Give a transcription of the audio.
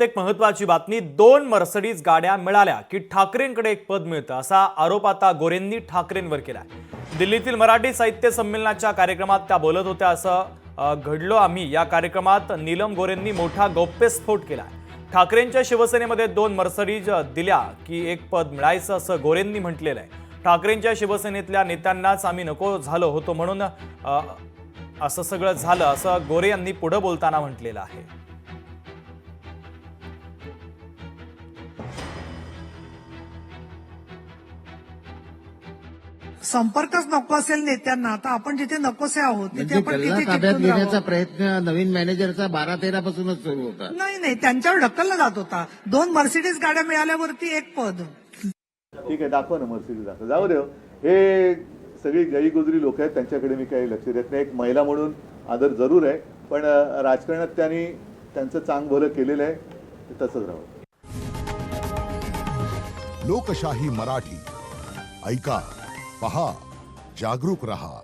एक महत्त्वाची बातमी, 2 मर्सिडीज गाड्या मिळाल्या की ठाकरेंकडे एक पद मिळतं असा आरोप आता गोरेंनी ठाकरेंवर केलाय। दिल्लीतील मराठी साहित्य संमेलनाच्या कार्यक्रमात त्या बोलत होत्या। असं घडलो आम्ही या कार्यक्रमात नीलम गोरेंनी मोठा गौप्यस्फोट केला। ठाकरेंच्या शिवसेनेमध्ये 2 मर्सिडीज दिल्या की एक पद मिळायचं असं गोरेंनी म्हटलेलं आहे। ठाकरेंच्या शिवसेनेतल्या नेत्यांनाच आम्ही नको झालो होतो म्हणून असं सगळं झालं असं गोरे यांनी पुढे बोलताना म्हटलेलं आहे। संपर्कच नको असेल नेत्यांना, तर आपण जिथे नकोसे आहोत तिथे आपण गल्ला किती ताब्यात चिकटून घेण्याचा राहावं? प्रयत्न नवीन मॅनेजरचा 12-13 पासूनच सुरू होता। नाही, त्यांच्यावर ढकलला जात होता। 2 मर्सिडीज गाड्या मिळाल्यावरती एक पद। ठीक आहे, दाखवा ना मर्सिडीज दाखवा, जाऊ दे। हे सगळी गईगुजरी लोक आहेत, त्यांच्याकडे मी काही लक्ष देत नाही। एक महिला म्हणून आदर जरूर आहे, पण राजकारणात त्यांनी त्यांचं चांग भलं केलेलं आहे, ते तसंच राहावं। लोकशाही मराठी ऐका, पहा, जागरूक रहा।